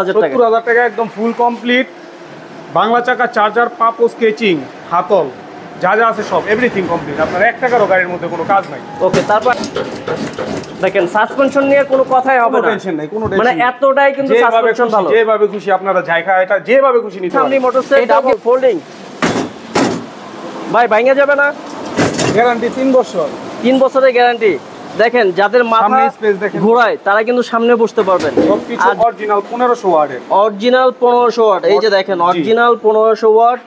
70,000 টাকা একদম full complete Bangla চাকা চার্জার পাপো স্কেচিং হাতল যা যা আছে সব এভরিথিং কমপ্লিট। আপনার 1 টাকারও গাড়ির মধ্যে কোনো কাজ নাই। ওকে, তারপর দেখেন সাসপেনশন নিয়ে কোনো কথাই হবে না, টেনশন নাই, কোনো টেনশন মানে এতটাই কিন্তু সাসপেনশন ভালো, যেভাবে খুশি আপনারা জায়গা এটা যেভাবে খুশি নিতে পারেন। সামনে মোটরসাইকেল ডাবল ফোল্ডিং ভাই ভাঙা যাবে না, গ্যারান্টি 3 বছর, 3 বছরের গ্যারান্টি। দেখেন যাদের মাথা ঘোরায় তারা কিন্তু সামনে বসতে পারবেন। সবকিছু অরিজিনাল 1500 ওয়াটের, অরিজিনাল 1500 ওয়াট। এই যে দেখেন original 1500 watt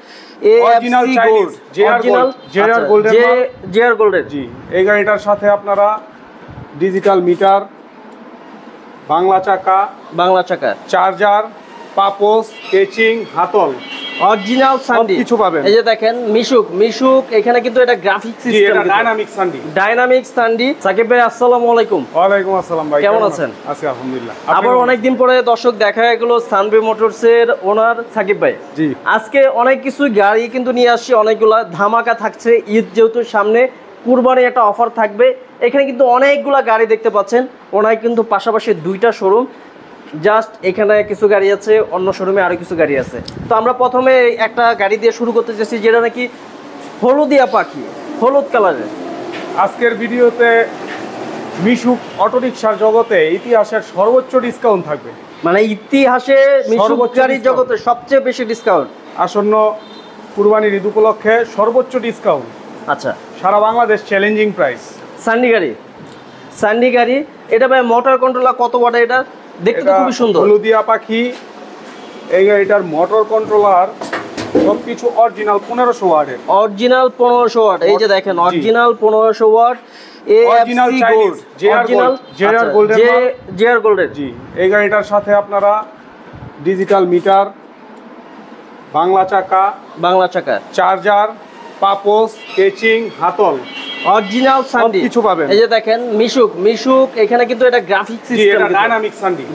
original gold JR গোল্ডের। জি, এই গাড়িটার সাথে আপনারা ডিজিটাল মিটার, বাংলা চাকা চার্জার পাপোস স্কেচিং হাতল অরিজিনাল সান্ডি কিছু পাবেন। এই যে দেখেন মিশুক এখানে কিন্তু এটা গ্রাফিক সিস্টেম, এটা ডাইনামিক সান্ডি। সাকিব ভাই আসসালামু আলাইকুম। ওয়ালাইকুম আসসালাম ভাই, কেমন আছেন? আছি আলহামদুলিল্লাহ। আবার অনেকদিন পরে দর্শক দেখা গেল সানভি মোটরস এর ওনার সাকিব ভাই। জি, আজকে অনেক কিছু গাড়ি কিন্তু নিয়ে আসছি, অনেকগুলা ধামাকা থাকছে। ঈদ যেহেতু সামনে, কুরবানি একটা অফার থাকবে। এখানে কিন্তু অনেকগুলা গাড়ি দেখতে পাচ্ছেন। ওনার কিন্তু পাশাপাশি 2টা শোরুম, জাস্ট এখানে কিছু গাড়ি আছে, অন্য শোরুমে আরো কিছু গাড়ি আছে। তো আমরা প্রথমে একটা গাড়ি দিয়ে শুরু করতে চাইছি, যেটা নাকি হলুদিয়া পাখি, হলুদ কালারের। আজকের ভিডিওতে মিশুক অটোরিকশার জগতে ইতিহাসের সর্বোচ্চ ডিসকাউন্ট থাকবে, মানে ইতিহাসে মিশুক গাড়ির জগতে সবচেয়ে বেশি ডিসকাউন্ট। আসন্ন কুরবানির ঈদ উপলক্ষে সর্বোচ্চ ডিসকাউন্ট। আচ্ছা, সারা বাংলাদেশ চ্যালেঞ্জিং প্রাইস। সান্ডি গাড়ি এটা ভাই মোটর কন্ট্রোলার কত ওয়াট? এটা দেখতে তো খুবই সুন্দর। হলুদিয়া পাখি এই গাড়িটার মোটর কন্ট্রোলার সবকিছু অরিজিনাল 1500 ওয়াটের, অরিজিনাল 1500 ওয়াট। এই যে দেখেন original 1500 watt original gold JR গোল্ডের। জি, এই গাড়িটার সাথে আপনারা ডিজিটাল মিটার, বাংলা চাকা চার্জার পাপোস স্কেচিং হাতল অরিজিনাল সান্ডি কিছু পাবেন। এই যে দেখেন মিশুক এখানে কিন্তু এটা গ্রাফিক সিস্টেম,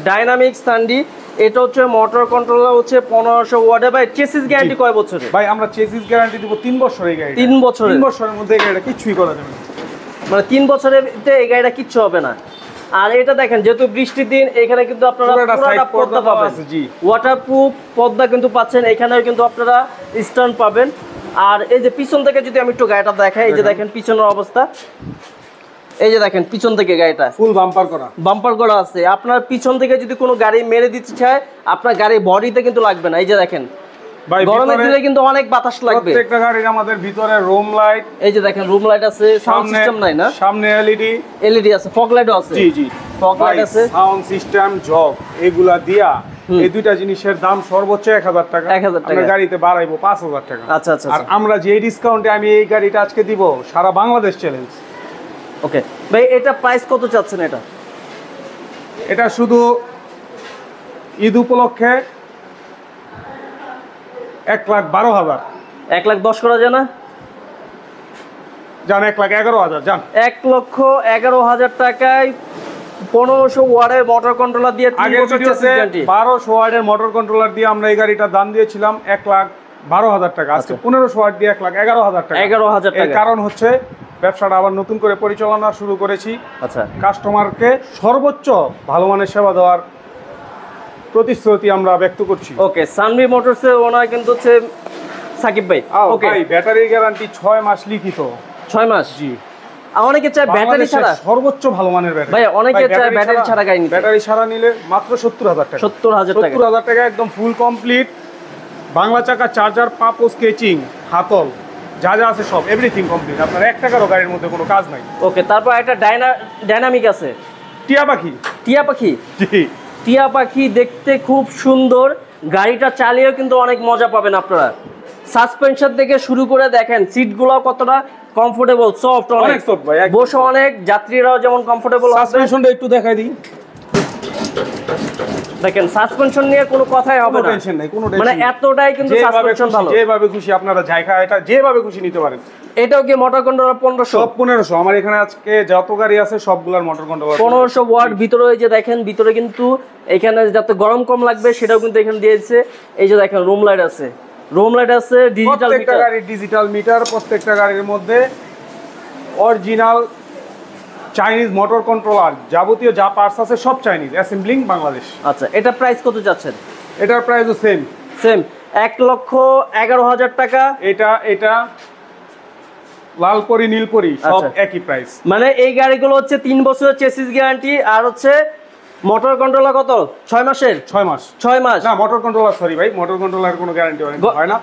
ডাইনামিক সান্ডি। এটা হচ্ছে মোটর কন্ট্রোলার হচ্ছে 1500 ওয়াটের। ভাই চেসিস গ্যারান্টি কয় বছরের? ভাই আমরা চেসিস গ্যারান্টি দিব 3 বছর। এই গাড়ি 3 বছরের মধ্যে এই গাড়িটা কিছুই করা যাবে না, মানে 3 বছরের এই গাড়িটা কিচ্ছু হবে না। আর এটা দেখেন যেহেতু বৃষ্টির দিন, এখানে কিন্তু আপনারা পুরোটা পর্দা পাবেন, ওয়াটারপ্রুফ পর্দা কিন্তু পাচ্ছেন। এখানেও কিন্তু আপনারা স্ট্যান্ড পাবেন। আর এই যে পিছন থেকে যদি আমি একটু গাড়িটা দেখাই, এই যে দেখেন পিছনের অবস্থা, এই যে দেখেন পিছন থেকে গাড়িটা ফুল বাম্পার করা আছে। আপনার পিছন থেকে যদি কোনো গাড়ি মেরে দিতে চায়, আপনার গাড়ির বডিতে কিন্তু লাগবে না। এই যে দেখেন গরমের দিনে কিন্তু অনেক বাতাস লাগবে। প্রত্যেকটা গাড়ির আমাদের ভিতরে রুম লাইট, এই যে দেখেন রুম লাইট আছে, সাউন্ড সিস্টেম নাই না, সামনে এলইডি আছে, ফগ লাইটও আছে। জি, ফগ লাইট আছে, সাউন্ড সিস্টেম জগ, এগুলা দিয়া এই দুইটা জিনিসের দাম সর্বোচ্চ 1000 টাকা। আমরা গাড়িতে বাড়াইবো 5000 টাকা। আচ্ছা। আর আমরা যে ডিসকাউন্টে আমি এই গাড়িটা আজকে দিব, সারা বাংলাদেশ চ্যালেঞ্জ। ওকে ভাই, এটা প্রাইস কত চাচ্ছেন? এটা শুধু ঈদ উপলক্ষে 1,12,000। 1,10,000 করা যায় না? জান 1,11,000 জান। 1,11,000 টাকায় 1500 ওয়াটের মোটর কন্ট্রোলার দিয়ে 1200 ওয়াটের মোটর কন্ট্রোলার দিয়ে আমরা এই গাড়িটার দাম দিয়েছিলাম 1,12,000 টাকা। আজকে 1500 ওয়াট দিয়ে 1,11,000 টাকা। 11,000 টাকা। এর কারণ হচ্ছে ব্যবসাটা আবার নতুন করে পরিচালনা শুরু করেছি। আচ্ছা, কাস্টমারকে সর্বোচ্চ ভালো মানের সেবা দেওয়ার প্রতিশ্রুতি আমরা ব্যক্ত করছি। ওকে, সানভি মোটরসের ওনার কিন্তু হচ্ছে সাকিব ভাই। ওকে ভাই, ব্যাটারি গ্যারান্টি 6 মাস লিখিত। 6 মাস? জি। অনেকে চায় ব্যাটারি ছাড়া, সর্বোচ্চ ভালো মানের ব্যাটারি। ভাই অনেকে চায় ব্যাটারি ছাড়া গাড়ি নিতে। ব্যাটারি ছাড়া নিলে মাত্র 70,000 টাকা। 70,000 টাকা একদম ফুল কমপ্লিট বাংলা চাকা চার্জার পাপো স্কেচিং হাতল যা যা আছে সব এভরিথিং কমপ্লিট। আপনার 1 টাকারও গাড়ির মধ্যে কোনো কাজ নাই। ওকে, তারপর একটা ডাইনামিক আছে, টিয়া পাখি। জি, টিয়া পাখি দেখতে খুব সুন্দর। গাড়িটা চালিয়েও কিন্তু অনেক মজা পাবেন আপনারা। সাসপেনশন থেকে শুরু করে দেখেন সিটগুলো কতটা কমফোর্টেবল, সফট, অনেক সফট ভাই, বসে অনেক যাত্রীরাও যেমন কমফোর্টেবল। সাসপেনশনটা একটু দেখাই দিই। দেখেন সাসপেনশন নিয়ে কোনো কথাই হবে না, টেনশন নাই, কোনো টেনশন, মানে এতটাই কিন্তু সাসপেনশন ভালো। যেভাবে খুশি আপনারা জায়গা এটা যেভাবে খুশি নিতে পারেন। এটাও কি মোটর কন্ট্রোলার 1500? সব 1500। আমার এখানে আজকে যত গাড়ি আছে সবগুলোর মোটর কন্ট্রোলার 1500 ওয়াট। ভিতরে এই যে দেখেন, ভিতরে কিন্তু এখানে যাতে গরম কম লাগবে সেটাও কিন্তু এখানে দিয়েছে। এই যে দেখেন রুম লাইট আছে, ডিজিটাল মিটার। প্রত্যেকটা গাড়ির ডিজিটাল মিটার, প্রত্যেকটা গাড়ির মধ্যে অরিজিনাল চাইনিজ মোটর কন্ট্রোলার, যাবতীয় যা পার্টস আছে সব চাইনিজ, অ্যাসেম্বলিং বাংলাদেশ। আচ্ছা, এটা প্রাইস কত যাচ্ছেন? এটার প্রাইসও সেম সেম 1,11,000 টাকা। এটা লালপরি নীলপরি সব একই প্রাইস। মানে এই গাড়িগুলো হচ্ছে 3 বছরের চেসিস গ্যারান্টি, আর হচ্ছে মোটর কন্ট্রোলার কত 6 মাসের? 6 মাস। 6 মাস না, মোটর কন্ট্রোলার, সরি ভাই, মোটর কন্ট্রোলার কোনো গ্যারান্টি ওয়ারেন্টি হয় না,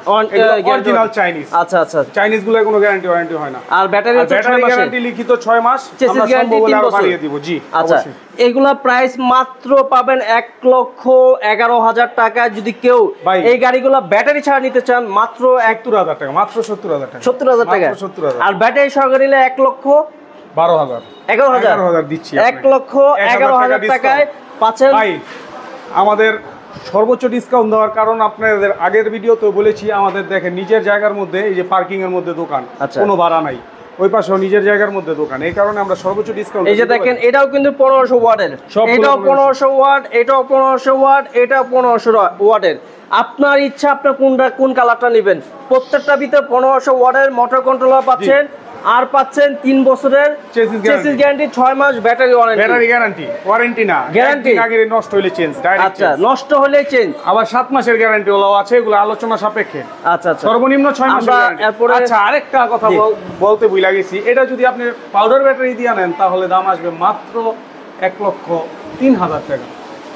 অরিজিনাল চাইনিজ। আচ্ছা আচ্ছা, চাইনিজ গুলো কোনো গ্যারান্টি ওয়ারেন্টি হয় না। আর ব্যাটারি হচ্ছে 6 মাসের গ্যারান্টি লিখিত 6 মাস, চেসিস গ্যারান্টি 3 বছর বাড়িয়ে দিব। জি আচ্ছা, এগুলা প্রাইস মাত্র পাবেন 1,11,000 টাকা। যদি কেউ এই গাড়িগুলো ব্যাটারি ছাড়া নিতে চান মাত্র 70,000 টাকা, মাত্র 70,000 টাকা, 70,000 টাকা। আর ব্যাটারি সহকারে নিলে 1,12,000 11,000 দিচ্ছি। 1,11,000 টাকায় পাচ্ছেন। ভাই আমাদের সর্বোচ্চ ডিসকাউন্ট দেওয়ার কারণ আপনাদের আগের ভিডিওতে বলেছি, আমাদের দেখেন নিজের জায়গার মধ্যে এই যে পার্কিং এর মধ্যে দোকান, কোনো ভাড়া নাই, ওই পাশেও নিজের জায়গার মধ্যে দোকান, এই কারণে আমরা সর্বোচ্চ ডিসকাউন্ট। এই যে দেখেন, এটাও কিন্তু 1500 ওয়াটের, এটাও 1500 ওয়াট, এটাও 1500 ওয়াট, এটাও 1500 ওয়াটের। আপনার ইচ্ছা আপনি কোন কালারটা নেবেন। প্রত্যেকটা ভিতরে 1500 ওয়াটের মোটর কন্ট্রোলার পাচ্ছেন, আর পাচ্ছেন 3 বছরের চেসিস গ্যারান্টি, 6 মাস battery warranty. Battery guarantee, warranty না, গ্যারান্টি। আগে নষ্ট হলে চেঞ্জ ডাইরেক্ট। আচ্ছা, নষ্ট হলে চেঞ্জ। আবার 7 মাসের গ্যারান্টি হলো আছে, এগুলো আলোচনা সাপেক্ষে। আচ্ছা আচ্ছা, সর্বনিম্ন 6 মাসের গ্যারান্টি। আচ্ছা, আরেকটা কথা বলতে ভুলে গেছি, এটা যদি আপনি পাউডার ব্যাটারি দিয়ে নেন তাহলে দাম আসবে মাত্র 1,03,000 টাকা।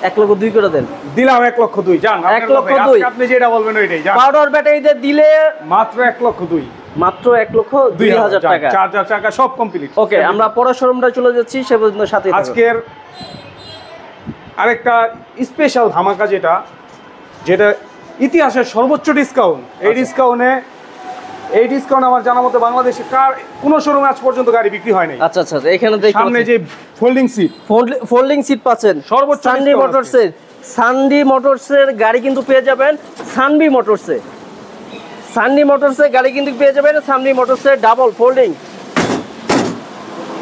1,02,000 করে দেন। দিলাম 1,02,000। জান 1,02,000, আপনি যেটা বলবেন ওইটাই। পাউডার ব্যাটারি দিয়ে দিলে মাত্র 1,02,000, মাত্র 1,02,000 টাকা। চার্জার চাকা সব কমপ্লিট। ওকে, আমরা পরের শোরুমটা চলে যাচ্ছি, সে পর্যন্ত সাথে থাকুন। আজকের আরেকটা স্পেশাল ধামাকা, যেটা ইতিহাসের সর্বোচ্চ ডিসকাউন্ট। এই ডিসকাউন্ট আমার জানা মতে বাংলাদেশে কোনো শোরুমে আজ পর্যন্ত গাড়ি বিক্রি হয় নাই। আচ্ছা আচ্ছা, এখানে সামনে যে ফোল্ডিং সিট পাচ্ছেন সর্বোচ্চ সানডি মোটরসের। সানডি মোটরসের গাড়ি কিন্তু পেয়ে যাবেন সানবি মোটরসে। সানডি মোটরসের গাড়ি কিন্তু পেয়ে যাবেন সানবি মোটরসের ডাবল ফোল্ডিং।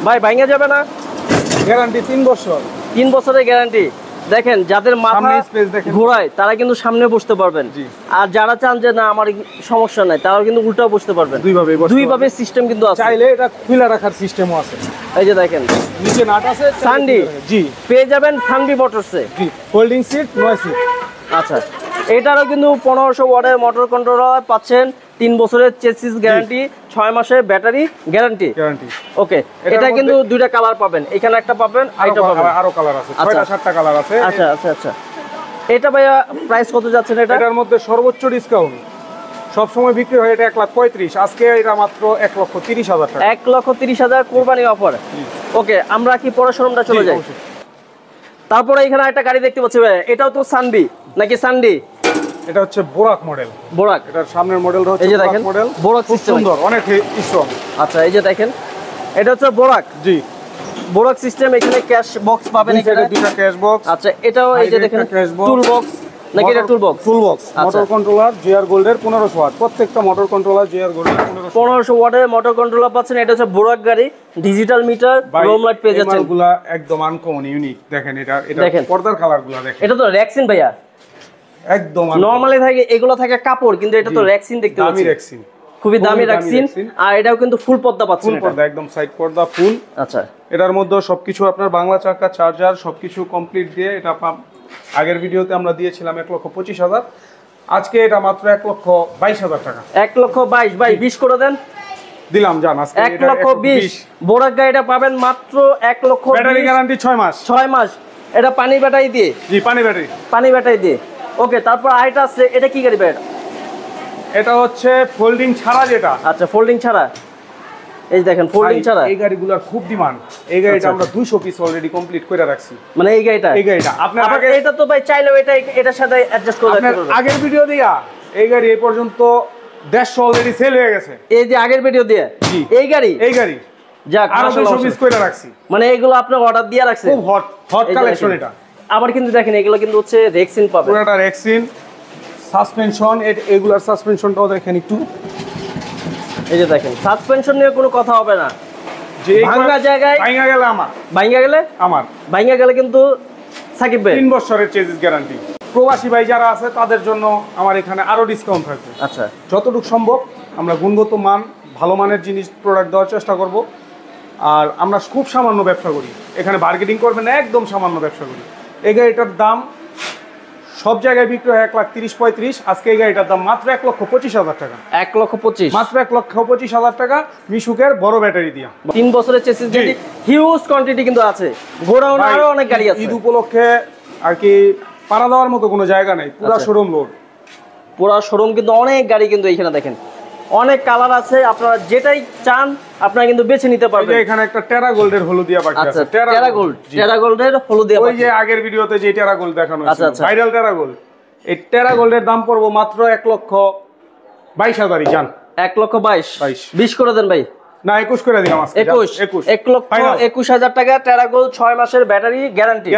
ভাই ভাঙা যাবে না, গ্যারান্টি 3 বছর। 3 বছরের গ্যারান্টি। দেখেন, যাদের মাথা ঘোরায় তারা কিন্তু সামনে বসতে পারবেন, আর যারা চান যে না আমার সমস্যা নাই তারা কিন্তু উল্টাও বসতে পারবেন। দুইভাবে সিস্টেম কিন্তু আছে। চাইলে এটা খুলে রাখার সিস্টেমও আছে। এই যে দেখেন, নিচে নাট আছে। সানডি জি পেয়ে যাবেন সানবি মোটরসে। জি, ফোল্ডিং সিট, 9 সিট। আচ্ছা, এটারও কিন্তু 1500 ওয়াটের মোটর কন্ট্রোলার পাচ্ছেন, 3 বছরের চেসিস গ্যারান্টি, 6 মাসের ব্যাটারি গ্যারান্টি। ওকে, এটা কিন্তু দুইটা কালার পাবেন, এখানে একটা পাবেন, এটা পাবেন, আরো কালার আছে, 6টা-7টা কালার আছে। আচ্ছা আচ্ছা আচ্ছা, এটা ভাইয়া প্রাইস কত যাচ্ছে? এটার মধ্যে সর্বোচ্চ ডিসকাউন্ট সব সময় বিক্রি হয় এটা 1,35,000, আজকে এটা মাত্র 1,30,000 টাকা। 1,30,000 কুরবানি অফার। ওকে, আমরা কি পরের শোরুমটা চলে যাই? তারপরে এখানে একটা গাড়ি দেখতে পাচ্ছি ভাই, এটাও তো সানবি নাকি সানডি? এটা হচ্ছে বোরাক মডেল। বোরাক, এটার সামনের মডেলটা হচ্ছে বোরাক মডেল। বোরাক সিস্টেম সুন্দর, অনেক স্ট্রং। আচ্ছা, এই যে দেখেন, এটা হচ্ছে বোরাক। জি, বোরাক সিস্টেম। এখানে ক্যাশ বক্স পাবেন, এখানে দুটো ক্যাশ বক্স। আচ্ছা, এটাও এই যে দেখেন টুল বক্স নাকি এটা tool box? Tool box. Motor controller GR গোল্ডের 1500 ওয়াট, প্রত্যেকটা মোটর কন্ট্রোলার জিআর গোল্ডের 1500 ওয়াটের মোটর কন্ট্রোলার পাচ্ছেন। এটা হচ্ছে বোরাক গাড়ি, ডিজিটাল মিটার, রোম লাইট পেয়ে যাচ্ছেন। এগুলা একদম আনকমন, ইউনিক। দেখেন এটা পর্দার কালারগুলো দেখেন। এটা তো রেক্সিন ভাইয়া, একদম নরমালি থাকে এগুলো থাকে কাপড়, কিন্তু এটা তো রেক্সিন দেখতে পাচ্ছি। দামি রেক্সিন, খুবই দামি রেক্সিন। আর এটাও কিন্তু ফুল পর্দা পাচ্ছেন। ফুল পর্দা, একদম সাইড পর্দা ফুল। আচ্ছা, এটার মধ্যে সবকিছু আপনার বাংলা চাকা, চার্জার সবকিছু কমপ্লিট দিয়ে এটা আগের ভিডিওতে আমরা দিয়েছিলাম 1,25,000, আজকে এটা মাত্র 1,22,000 টাকা। 1,22,000 ভাই 20 করে দেন। দিলাম, জান আজকে 1,20,000 বোরাক গাড়িটা পাবেন মাত্র 1,20,000। ব্যাটারি গ্যারান্টি 6 মাস। 6 মাস। এটা পানি ব্যাটারি দিয়ে? জি, পানি ব্যাটারি দিয়ে। ওকে, তারপর আইটা আছে, এটা কি গাড়ি ভাই? এটা হচ্ছে ফোল্ডিং ছাড়া যেটা। আচ্ছা, ফোল্ডিং ছাড়া। এই দেখেন, ফোল্ডিং ছাড়া। এই গাড়িগুলোর খুব ডিমান্ড। এই গাড়িটা আমরা 200 পিস অলরেডি কমপ্লিট করে রাখছি। মানে এই গাড়িটা আপনার আগে এটা তো ভাই চাইলেও এটার সাথে অ্যাডজাস্ট করে রাখতে পারবেন। আগের ভিডিও দিয়া এই গাড়ি এই পর্যন্ত 150 অলরেডি সেল হয়ে গেছে। এই যে আগের ভিডিও দিয়ে এই গাড়ি যাক, আরো 200 পিস করে রাখছি। মানে এগুলো আপনি অর্ডার দিয়ে রাখছেন? খুব হট কালেকশন এটা। আবার কিন্তু দেখেন, এগুলো কিন্তু হচ্ছে রেক্সিন পাবেন, পুরোটা রেক্সিন। সাসপেনশন, এগুলার সাসপেনশনটাও দেখেন একটু। এই যে দেখেন, সাসপেনশন নিয়ে কোনো কথা হবে না। যে ভাঙা জায়গায় ভাঙা গেলে কিন্তু সাকিব ভাই 3 বছরের চেসিস গ্যারান্টি। প্রবাসী ভাই যারা আছে তাদের জন্য আমার এখানে আরো ডিসকাউন্ট থাকবে। আচ্ছা, যতটুকু সম্ভব আমরা গুণগত মান, ভালো মানের জিনিস প্রোডাক্ট দেওয়ার চেষ্টা করব। আর আমরা খুব সামান্য ব্যবসা করি, এখানে বার্গেনিং করবেন না, একদম সামান্য ব্যবসা করি। এই গাড়িটার দাম সব জায়গায় বিক্রি হয় 1,30,35, আজকে এই গাড়িটার দাম মাত্র 1,25,000 টাকা। 1,25,000 মাত্র 1,25,000 টাকা মিশুকের বড় ব্যাটারি দিয়া। 3 বছরের চেসিস গাড়ি, হিউজ কোয়ান্টিটি কিন্তু আছে, গোডাউন আরো অনেক গাড়ি আছে। ঈদ উপলক্ষে আর কি পাড়া দেওয়ার মতো কোনো জায়গা নেই, পুরো শোরুম লোড। পুরো শোরুম কিন্তু অনেক গাড়ি কিন্তু এখানে দেখেন, অনেক কালার আছে, আপনারা যেটাই চান আপনারা কিন্তু বেছে নিতে পারবেন। এখানে একটা টেরা গোল্ডের হলুদিয়া পাখি আছে। আচ্ছা, টেরা গোল্ডের হলুদিয়া পাখি। ওই যে আগের ভিডিওতে যে টেরা গোল্ড দেখানো হয়েছিল, ভাইরাল টেরা গোল্ড। এই টেরা গোল্ডের দাম পড়বো মাত্র 1,22,000 জান। 1,22,000 20 করে দেন ভাই। না 21 করে দিলাম আজকে। 1,21,000 টাকা টেরা গোল্ড, 6 মাসের ব্যাটারি গ্যারান্টি।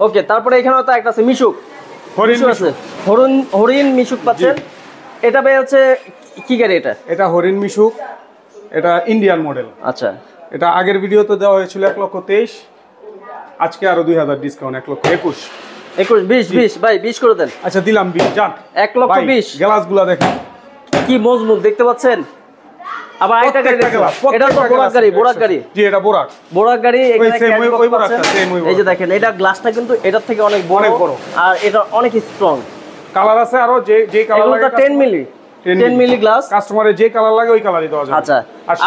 ওকে, তারপরে এখানে তো একটা আছে মিশুক, হরিণ মিশুক পাচ্ছেন। এটা ভাই হচ্ছে কি গাড়ি? এটা হরিণ মিশুক, এটা ইন্ডিয়ান মডেল। আচ্ছা, এটা আগের ভিডিওতে দেওয়া হয়েছিল 1,23,000, আজকে আরো 2,000 ডিসকাউন্ট, 1,21,000। 20 ভাই 20 করে দেন। আচ্ছা দিলাম 20 জান। 1,20,000। গ্লাসগুলো দেখেন কি মজবুত দেখতে পাচ্ছেন। আবার আরেকটা গাড়ি দেখেন, এটা তো বোরাক গাড়ি। জি এটা বোরাক গাড়ি। এখানে ওই বোরাকটা সেম ওই। এই যে দেখেন, এটা গ্লাসটা কিন্তু এটার থেকে অনেক বড় আর এটা অনেক স্ট্রং। কালার আছে আরো, যে কালার লাগে 10 মিলি গ্লাস, কাস্টমারের যে কালার লাগে ওই কালারই দেওয়া যাবে। আচ্ছা,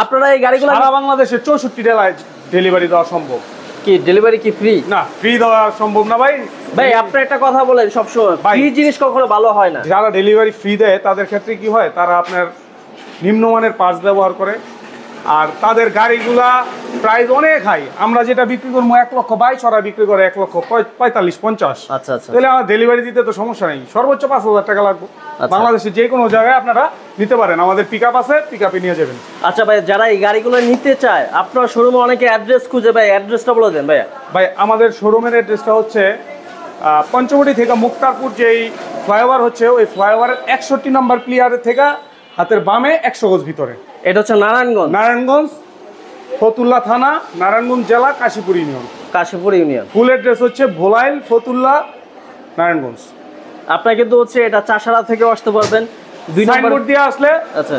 আপনারা এই গাড়িগুলো সারা বাংলাদেশে 64 জেলায় ডেলিভারি দেওয়া সম্ভব। কি ডেলিভারি কি ফ্রি? না, ফ্রি দেওয়া সম্ভব না ভাই। আপনি একটা কথা বলেন সবসময়, ফ্রি জিনিস কখনো ভালো হয় না। যারা ডেলিভারি ফ্রি দেয় তাদের ক্ষেত্রে কি হয়, তারা আপনার নিম্নমানের পার্টস ব্যবহার করে, আর তাদের গাড়িগুলা প্রাইস অনেক হাই। আমরা যেটা বিক্রি করবো 1,22,000, ওরা বিক্রি করে 1,45,000-50। আচ্ছা আচ্ছা, তাহলে আমার ডেলিভারি দিতে তো সমস্যা নেই, সর্বোচ্চ 5,000 টাকা লাগবে। বাংলাদেশের যে কোনো জায়গায় আপনারা নিতে পারেন, আমাদের পিকআপ আছে, পিকআপে নিয়ে যাবেন। আচ্ছা ভাই, যারা এই গাড়িগুলো নিতে চায়, আপনার শোরুমে অনেকে অ্যাড্রেস খুঁজে, ভাই অ্যাড্রেসটা বলে দেন ভাইয়া। ভাই আমাদের শোরুমের অ্যাড্রেসটা হচ্ছে পঞ্চবটি থেকে মুক্তারপুর যেই ফ্লাইওভার হচ্ছে, ওই ফ্লাইওভারের 61 নম্বর প্লিয়ারের থেকে হাতের বামে 100 গজ ভিতরে। এটা হচ্ছে নারায়ণগঞ্জ, ফতুল্লা থানা, নারায়ণগঞ্জ জেলা, কাশীপুর ইউনিয়ন। ফুল অ্যাড্রেস হচ্ছে ভোলাইল, ফতুল্লা, নারায়ণগঞ্জ। আপনারা কিন্তু হচ্ছে এটা চাষারা থেকে আসতে পারবেন, 2 নম্বর সাইনবোর্ড দিয়ে আসলে। আচ্ছা,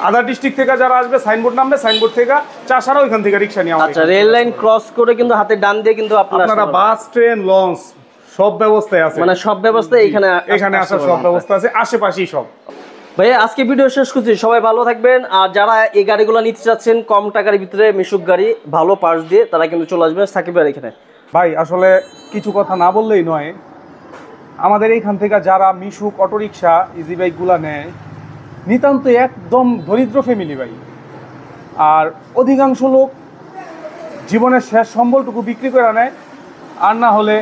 আদার ডিস্ট্রিক্ট থেকে যারা আসবে সাইনবোর্ড নামবে, সাইনবোর্ড থেকে চাষারা ওইখান থেকে রিক্সা নিয়ে। আচ্ছা, রেল লাইন ক্রস করে কিন্তু হাতের ডান দিয়ে কিন্তু আপনারা বাস, ট্রেন, লঞ্চ সব ব্যবস্থায় আছে, মানে সব ব্যবস্থা এখানে আসার সব ব্যবস্থা আছে, আশেপাশেই সব। ভাই আজকে ভিডিও শেষ করছি, সবাই ভালো থাকবেন। আর যারা এই গাড়িগুলো নিতে চাচ্ছেন কম টাকার ভিতরে মিশুক গাড়ি, ভালো পার্টস দিয়ে, তারা কিন্তু চলে আসবে সাকিব ভাইয়ের এখানে। ভাই আসলে কিছু কথা না বললেই নয়, আমাদের এইখান থেকে যারা মিশুক, অটোরিকশা, ইজি বাইকগুলো নেয়, নিতান্ত একদম দরিদ্র ফ্যামিলি ভাই। আর অধিকাংশ লোক জীবনের শেষ সম্বলটুকু বিক্রি করে নেয়, আর না হলে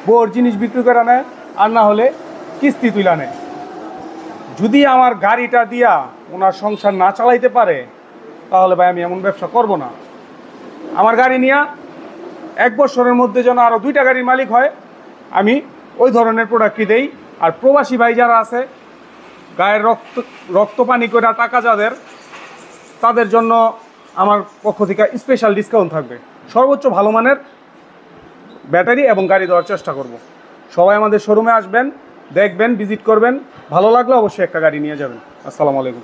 বউর জিনিস বিক্রি করে নেয়, আর না হলে কিস্তি তুলে নেয়। যদি আমার গাড়িটা দিয়া ওনার সংসার না চালাইতে পারে, তাহলে ভাই আমি এমন ব্যবসা করব না। আমার গাড়ি নিয়ে 1 বছরের মধ্যে যেন আরও 2টা গাড়ির মালিক হয়, আমি ওই ধরনের প্রোডাক্টই দেই। আর প্রবাসী ভাই যারা আছে, গায়ের রক্ত পানি করে টাকা যাদের, তাদের জন্য আমার পক্ষ থেকে স্পেশাল ডিসকাউন্ট থাকবে। সর্বোচ্চ ভালো মানের ব্যাটারি এবং গাড়ি দেওয়ার চেষ্টা করব। সবাই আমাদের শোরুমে আসবেন, দেখবেন, ভিজিট করবেন, ভালো লাগলে অবশ্যই একটা গাড়ি নিয়ে যাবেন। আসসালামু আলাইকুম।